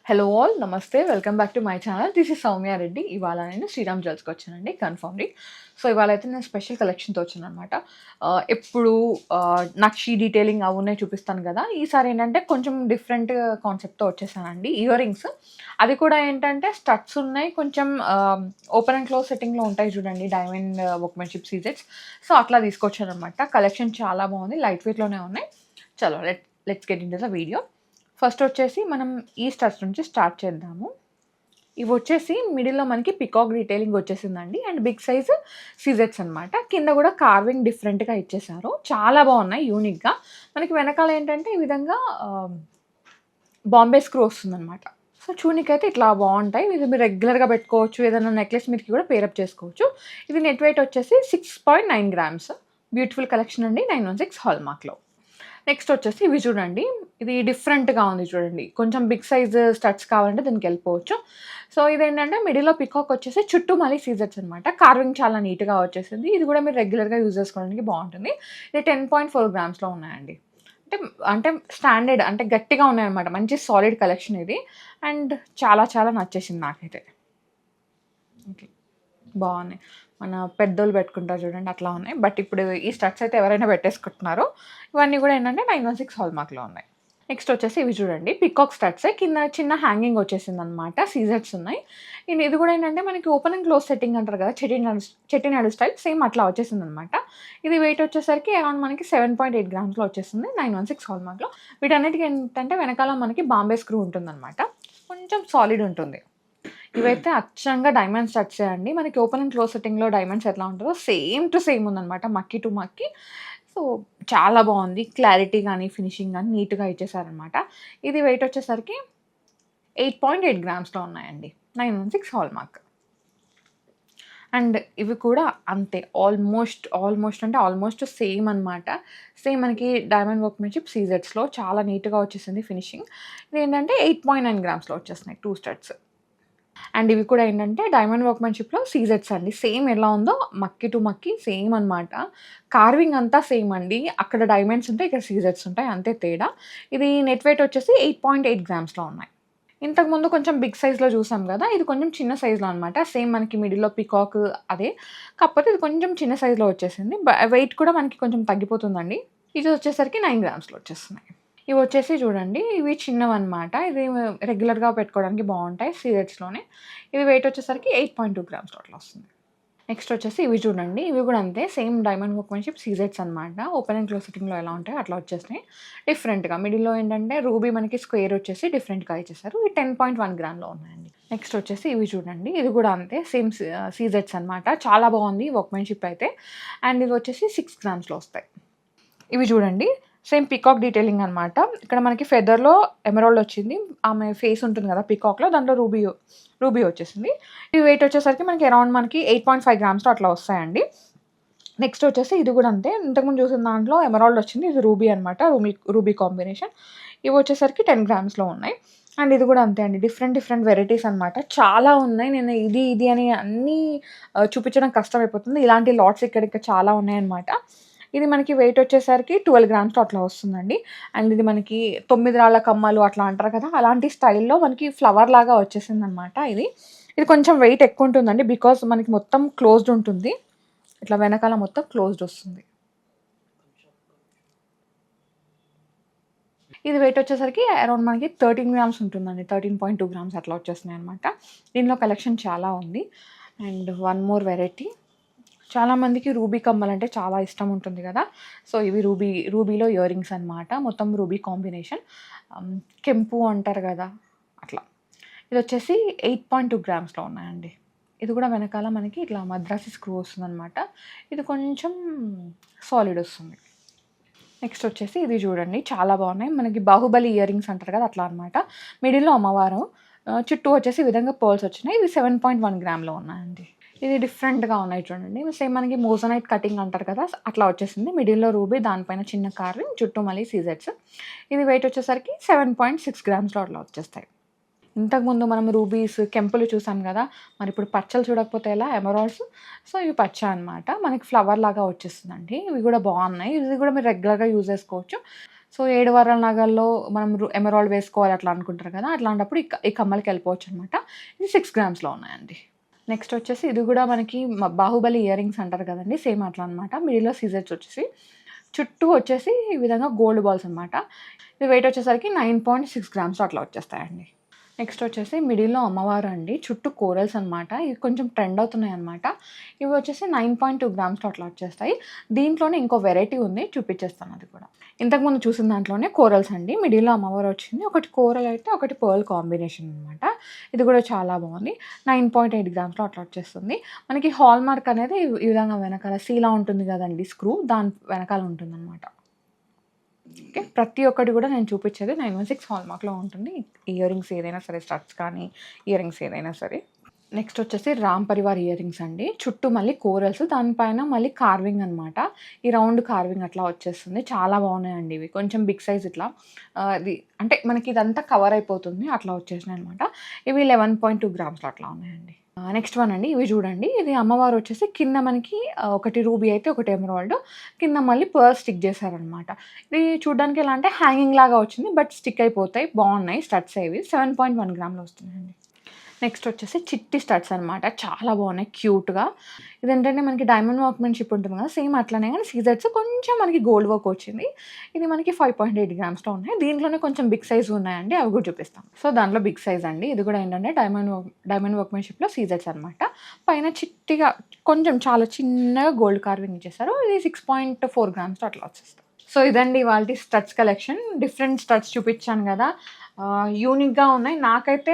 Hello all నమస్తే welcome back to my channel. This is Soumya Reddy. ఇవాళ నేను శ్రీరామ్ జ్యువెల్స్కి వచ్చానండి కన్ఫర్మ్లీ. సో ఇవాళ అయితే నేను స్పెషల్ కలెక్షన్తో వచ్చాను అనమాట. ఎప్పుడు నక్షి డీటెయిలింగ్ అవున్నాయి చూపిస్తాను కదా, ఈసారి ఏంటంటే కొంచెం డిఫరెంట్ కాన్సెప్ట్తో వచ్చేసానండి. ఇయర్ రింగ్స్, అది కూడా ఏంటంటే స్టడ్స్ ఉన్నాయి, కొంచెం ఓపెన్ అండ్ క్లోజ్ సెట్టింగ్లో ఉంటాయి చూడండి, డైమండ్ వర్క్మెన్షిప్ సీజెట్స్. సో అట్లా తీసుకొచ్చాను అనమాట. కలెక్షన్ చాలా బాగుంది, లైట్ వెయిట్లోనే ఉన్నాయి. చలో let's get in to the video. First వచ్చేసి మనం ఈ స్టడ్స్ నుంచి స్టార్ట్ చేద్దాము. ఇవి వచ్చేసి మిడిల్లో మనకి పికాక్ డీటెయిలింగ్ వచ్చేసిందండి, అండ్ బిగ్ సైజ్ సీజెట్స్ అనమాట. కింద కూడా కార్వింగ్ డిఫరెంట్గా ఇచ్చేసారు, చాలా బాగున్నాయి యూనిక్గా. మనకి వెనకాల ఏంటంటే ఈ విధంగా బాంబే స్క్రూ వస్తుందన్నమాట. సో చూనికైతే ఇట్లా బాగుంటాయి. ఇది మీరు రెగ్యులర్గా పెట్టుకోవచ్చు, ఏదైనా నెక్లెస్ మీదకి కూడా పేరప్ చేసుకోవచ్చు. ఇది నెట్ వెయిట్ వచ్చేసి 6.9 grams. బ్యూటిఫుల్ కలెక్షన్ అండి, 916 హాల్మార్క్లో. నెక్స్ట్ వచ్చేసి ఇవి చూడండి, ఇది డిఫరెంట్గా ఉంది చూడండి. కొంచెం బిగ్ సైజ్ స్టడ్స్ కావాలంటే దీనికి వెళ్ళిపోవచ్చు. సో ఇదేంటంటే మిడిల్లో పికాక్ వచ్చేసి చుట్టూ మళ్ళీ సీజర్స్ అనమాట. కార్వింగ్ చాలా నీట్గా వచ్చేసింది. ఇది కూడా మీరు రెగ్యులర్గా యూజ్ చేసుకోవడానికి బాగుంటుంది. ఇది 10.4 grams ఉన్నాయండి. అంటే స్టాండర్డ్, అంటే గట్టిగా ఉన్నాయన్నమాట. మంచి సాలిడ్ కలెక్షన్ ఇది, అండ్ చాలా చాలా నచ్చేసింది నాకైతే. ఓకే, బాగున్నాయి. మన పెద్దోళ్ళు పెట్టుకుంటారు చూడండి, అట్లా ఉన్నాయి. బట్ ఇప్పుడు ఈ స్టడ్స్ అయితే ఎవరైనా పెట్టేసుకుంటున్నారు. ఇవన్నీ కూడా ఏంటంటే 916 హాల్మార్క్లో ఉన్నాయి. నెక్స్ట్ వచ్చేసి ఇవి చూడండి, పికాక్ స్టడ్సే. కింద చిన్న హ్యాంగింగ్ వచ్చేసింది అనమాట, సీజర్స్ ఉన్నాయి. ఇది కూడా ఏంటంటే మనకి ఓపెన్ అండ్ క్లోజ్ సెట్టింగ్ అంటారు కదా, చెట్టినాడు స్టైల్, సేమ్ అట్లా వచ్చేసింది అనమాట. ఇది వెయిట్ వచ్చేసరికి అరౌండ్ మనకి 7.8 grams వచ్చేసింది, 916 హాల్మార్క్లో. వీటన్నిటికీ ఏంటంటే వెనకాల మనకి బాంబే స్క్రూ ఉంటుందన్నమాట, కొంచెం సాలిడ్ ఉంటుంది. ఇవైతే అచ్చంగా డైమండ్ స్టడ్సే అండి. మనకి ఓపెన్ అండ్ క్లోజ్ సెట్టింగ్లో డైమండ్స్ ఎట్లా ఉంటుందో సేమ్ టు సేమ్ ఉందన్నమాట, మక్కి టు మక్కి. సో చాలా బాగుంది, క్లారిటీ కానీ ఫినిషింగ్ కానీ నీట్గా ఇచ్చేసారనమాట. ఇది వెయిట్ వచ్చేసరికి 8.8 grams ఉన్నాయండి, 916 హాల్మార్క్. అండ్ ఇవి కూడా అంతే, ఆల్మోస్ట్ అంటే ఆల్మోస్ట్ సేమ్ అనమాట. సేమ్ మనకి డైమండ్ వర్క్మెన్షిప్ సీజెట్స్లో చాలా నీట్గా వచ్చేసింది ఫినిషింగ్. ఇది ఏంటంటే 8.9 grams వచ్చేస్తున్నాయి 2 స్టడ్స్. అండ్ ఇవి కూడా ఏంటంటే డైమండ్ వర్క్మెన్షిప్లో సీజెట్స్ అండి. సేమ్ ఎలా ఉందో మక్కి టు మక్కి సేమ్ అనమాట. కార్వింగ్ అంతా సేమ్ అండి, అక్కడ డైమండ్స్ ఉంటాయి, ఇక్కడ సీజెట్స్ ఉంటాయి, అంతే తేడా. ఇది నెట్ వెయిట్ వచ్చేసి 8.8 grams ఉన్నాయి. ఇంతకుముందు కొంచెం బిగ్ సైజ్లో చూసాం కదా, ఇది కొంచెం చిన్న సైజ్లో అనమాట. సేమ్ మనకి మిడిల్లో పికాక్ అదే, కాకపోతే ఇది కొంచెం చిన్న సైజ్లో వచ్చేసింది. వెయిట్ కూడా మనకి కొంచెం తగ్గిపోతుందండి. ఇది వచ్చేసరికి 9 grams వచ్చేస్తున్నాయి. ఇవి వచ్చేసి చూడండి, ఇవి చిన్నవన్నమాట. ఇది రెగ్యులర్గా పెట్టుకోవడానికి బాగుంటాయి సీజెట్స్లోనే. ఇది వెయిట్ వచ్చేసరికి 8.2 grams అట్లా వస్తుంది. నెక్స్ట్ వచ్చేసి ఇవి చూడండి, ఇవి కూడా అంతే, సేమ్ డైమండ్ వర్క్మెన్షిప్ సీజెట్స్ అనమాట. ఓపెన్ అండ్ క్లోజ్ సెట్టింగ్లో ఎలా ఉంటాయో అట్లా వచ్చేసినాయి. డిఫరెంట్గా మిడిల్లో ఏంటంటే రూబీ మనకి స్క్వేర్ వచ్చేసి డిఫరెంట్గా ఇచ్చేసారు. ఇవి 10.1 grams ఉన్నాయండి. నెక్స్ట్ వచ్చేసి ఇవి చూడండి, ఇది కూడా అంతే, సేమ్ సీజెట్స్ అనమాట. చాలా బాగుంది వర్క్మెన్షిప్ అయితే. అండ్ ఇది వచ్చేసి 6 grams వస్తాయి. ఇవి చూడండి, సేమ్ పికాక్ డీటెయిలింగ్ అనమాట. ఇక్కడ మనకి ఫెదర్లో ఎమరాల్డ్ వచ్చింది, ఆమె ఫేస్ ఉంటుంది కదా పికాక్లో, దాంట్లో రూబీ వచ్చేసింది. ఈ వెయిట్ వచ్చేసరికి మనకి అరౌండ్ మనకి 8.5 grams అట్లా వస్తాయండి. నెక్స్ట్ వచ్చేసి ఇది కూడా అంతే, ఇంతకుముందు చూసిన దాంట్లో ఎమరాల్డ్ వచ్చింది, ఇది రూబీ అనమాట, రూబీ కాంబినేషన్. ఇవి వచ్చేసరికి 10 grams ఉన్నాయి. అండ్ ఇది కూడా అంతే అండి, డిఫరెంట్ వెరైటీస్ అనమాట, చాలా ఉన్నాయి. నేను ఇది అని అన్నీ చూపించడం కష్టం అయిపోతుంది. ఇలాంటి లాట్స్ ఇక్కడ చాలా ఉన్నాయన్నమాట. ఇది మనకి వెయిట్ వచ్చేసరికి 12 grams అట్లా వస్తుందండి. అండ్ ఇది మనకి 9 రాళ్ళ కమ్మలు అట్లా అంటారు కదా, అలాంటి స్టైల్లో మనకి ఫ్లవర్ లాగా వచ్చేసింది అనమాట. ఇది కొంచెం వెయిట్ ఎక్కువ ఉంటుందండి, బికాస్ మనకి మొత్తం క్లోజ్డ్ ఉంటుంది, ఇట్లా వెనకాల మొత్తం క్లోజ్డ్ వస్తుంది. ఇది వెయిట్ వచ్చేసరికి అరౌండ్ మనకి 13 grams ఉంటుందండి, 13.2 grams అట్లా వచ్చేస్తున్నాయి అనమాట. దీనిలో కలెక్షన్ చాలా ఉంది. అండ్ వన్ మోర్ వెరైటీ, చాలామందికి రూబీ కమ్మలు అంటే చాలా ఇష్టం ఉంటుంది కదా. సో ఇవి రూబీలో ఇయర్ రింగ్స్ అనమాట, మొత్తం రూబీ కాంబినేషన్, కెంపు అంటారు కదా అట్లా. ఇది వచ్చేసి 8.2 grams ఉన్నాయండి. ఇది కూడా వెనకాల మనకి ఇట్లా మద్రాసి స్క్రూ వస్తుంది అనమాట. ఇది కొంచెం సాలిడ్ వస్తుంది. నెక్స్ట్ వచ్చేసి ఇది చూడండి, చాలా బాగున్నాయి. మనకి బాహుబలి ఇయర్ రింగ్స్ అంటారు కదా అట్లా అనమాట. మిడిల్లో అమ్మవారు, చుట్టూ వచ్చేసి ఈ విధంగా పర్ల్స్ వచ్చినాయి. ఇవి 7.1 grams ఉన్నాయండి. ఇది డిఫరెంట్గా ఉన్నాయి చూడండి, సేమ్ మనకి మోజనైట్ కటింగ్ అంటారు కదా అట్లా వచ్చేసింది. మిడిల్లో రూబీ, దానిపైన చిన్న కార్వింగ్, చుట్టూ మళ్ళీ సీజెట్స్. ఇది వెయిట్ వచ్చేసరికి 7.6 grams అట్లా వచ్చేస్తాయి. ఇంతకుముందు మనం రూబీస్, కెంపులు చూసాం కదా, మరి ఇప్పుడు పచ్చలు చూడకపోతే ఎలా, ఎమరాల్డ్స్. సో ఇవి పచ్చ అనమాట, మనకి ఫ్లవర్ లాగా వచ్చేస్తుందండి. ఇవి కూడా బాగున్నాయి, ఇది కూడా మీరు రెగ్యులర్గా యూజ్ చేసుకోవచ్చు. సో 7 వారాల నగల్లో మనం ఎమరాల్డ్ వేసుకోవాలి అట్లా అనుకుంటారు కదా, అట్లాంటప్పుడు ఈ కమ్మలకి వెళ్ళిపోవచ్చు అనమాట. ఇది 6 గ్రామ్స్లో ఉన్నాయండి. నెక్స్ట్ వచ్చేసి ఇది కూడా మనకి బాహుబలి ఇయర్ రింగ్స్ అంటారు కదండి, సేమ్ అట్లా అనమాట. మిడిల్లో సీజర్స్ వచ్చేసి చుట్టూ వచ్చేసి ఈ విధంగా గోల్డ్ బాల్స్ అనమాట. ఇది వెయిట్ వచ్చేసరికి 9.6 గ్రామ్స్ అట్లా వచ్చేస్తాయండి. నెక్స్ట్ వచ్చేసి మిడిల్లో అమ్మవారు అండి, చుట్టూ కోరల్స్ అనమాట. ఇవి కొంచెం ట్రెండ్ అవుతున్నాయి అనమాట. ఇవి వచ్చేసి 9.2 గ్రామ్స్లో అట్లా వచ్చేస్తాయి. దీంట్లోనే ఇంకో వెరైటీ ఉంది, చూపించేస్తాను అది కూడా. ఇంతకుముందు చూసిన దాంట్లోనే కోరల్స్ అండి, మిడిల్లో అమ్మవారు వచ్చింది. ఒకటి కోరల్ అయితే ఒకటి పర్ల్ కాంబినేషన్ అనమాట. ఇది కూడా చాలా బాగుంది. 9.8 గ్రామ్స్లో అట్లా వచ్చేస్తుంది. మనకి హాల్ మార్క్ అనేది ఈ విధంగా వెనకాల సీలా ఉంటుంది కదండి, స్క్రూ దాని వెనకాల ఉంటుంది అనమాట. ఓకే, ప్రతి ఒక్కటి కూడా నేను చూపించేది 916 హాల్మార్క్లో ఉంటుంది. ఇయర్ రింగ్స్ ఏదైనా సరే, స్టడ్స్ కానీ ఇయర్ రింగ్స్ ఏదైనా సరే. నెక్స్ట్ వచ్చేసి రామ్ పరివార్ ఇయర్ రింగ్స్ అండి, చుట్టూ మళ్ళీ కోరల్స్, దానిపైన మళ్ళీ కార్వింగ్ అనమాట. ఈ రౌండ్ కార్వింగ్ అట్లా వచ్చేస్తుంది. చాలా బాగున్నాయండి ఇవి, కొంచెం బిగ్ సైజ్ ఇట్లా. ఇది అంటే మనకి ఇదంతా కవర్ అయిపోతుంది అట్లా వచ్చేసినాయి అనమాట. ఇవి 11.2 గ్రామ్స్లో అట్లా ఉన్నాయండి. నెక్స్ట్ వన్ అండి, ఇవి చూడండి. ఇది అమ్మవారు వచ్చేసి కింద మనకి ఒకటి రూబీ అయితే ఒకటి ఎమరాల్డ్, కింద మళ్ళీ పర్ల్ స్టిక్ చేశారనమాట. ఇది చూడడానికి ఎలా అంటే హ్యాంగింగ్ లాగా వచ్చింది, బట్ స్టిక్ అయిపోతాయి, బాగున్నాయి స్టడ్స్. ఇవి 7.1 గ్రామ్లో వస్తున్నాయండి. నెక్స్ట్ వచ్చేసి చిట్టి స్టడ్స్ అనమాట, చాలా బాగున్నాయి క్యూట్గా. ఇదేంటంటే మనకి డైమండ్ వర్క్మెన్షిప్ ఉంటుంది కదా, సేమ్ అట్లనే కానీ సీజర్స్ కొంచెం మనకి గోల్డ్ వర్క్ వచ్చింది. ఇది మనకి 5.8 గ్రామ్స్లో ఉన్నాయి. దీంట్లోనే కొంచెం బిగ్ సైజ్ ఉన్నాయండి, అవి కూడా చూపిస్తాం. సో దాంట్లో బిగ్ సైజ్ అండి. ఇది కూడా ఏంటంటే డైమండ్ వర్క్మెన్షిప్లో సీజర్స్ అనమాట. పైన చిట్టిగా కొంచెం చాలా చిన్నగా గోల్డ్ కార్వింగ్ ఇచ్చేస్తారు. ఇది 6.4 గ్రామ్స్లో అట్లా వచ్చేస్తాయి. సో ఇదండి వాళ్ళ స్టడ్స్ కలెక్షన్. డిఫరెంట్ స్టడ్స్ చూపించాను కదా, యూనిక్గా ఉన్నాయి. నాకైతే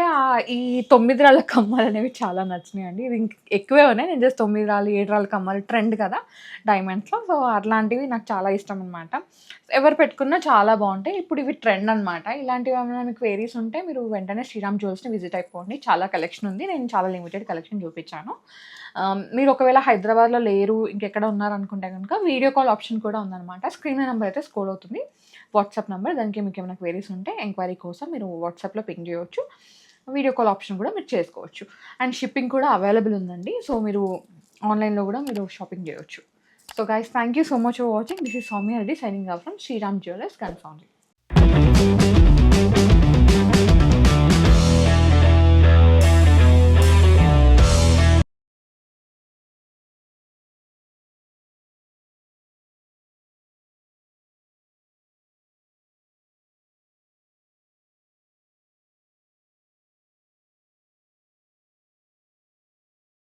ఈ 9 రాళ్ళ కమ్మలు అనేవి చాలా నచ్చినాయి అండి. ఇది ఎక్కువే ఉన్నాయి, నేను జస్ట్ 9 రాళ్ళు 7 రాళ్ళ కమ్మలు ట్రెండ్ కదా డైమండ్స్లో, సో అట్లాంటివి నాకు చాలా ఇష్టం అనమాట. ఎవరు పెట్టుకున్నా చాలా బాగుంటాయి. ఇప్పుడు ఇవి ట్రెండ్ అనమాట. ఇలాంటివి ఏమైనా మీకు క్వేరీస్ ఉంటే మీరు వెంటనే శ్రీరామ్ జ్యువెల్స్ని విజిట్ అయిపోండి. చాలా కలెక్షన్ ఉంది, నేను చాలా లిమిటెడ్ కలెక్షన్ చూపించాను. మీరు ఒకవేళ హైదరాబాద్లో లేరు, ఇంకెక్కడ ఉన్నారనుకుంటే కనుక వీడియో కాల్ ఆప్షన్ కూడా ఉందన్నమాట. స్క్రీన్ నెంబర్ అయితే స్క్రోల్ అవుతుంది, వాట్సాప్ నెంబర్. దానికి మీకు ఏమైనా క్వేరీస్ ఉంటే ఎంక్వైరీ కోసం మీరు వాట్సాప్లో పింగ్ చేయవచ్చు. వీడియో కాల్ ఆప్షన్ కూడా మీరు చేసుకోవచ్చు. అండ్ షిప్పింగ్ కూడా అవైలబుల్ ఉందండి, సో మీరు ఆన్లైన్లో కూడా మీరు షాపింగ్ చేయవచ్చు. So guys, thank you so much for watching. This is Soumya Reddy signing off from Sriram jewellers, Gun Foundry.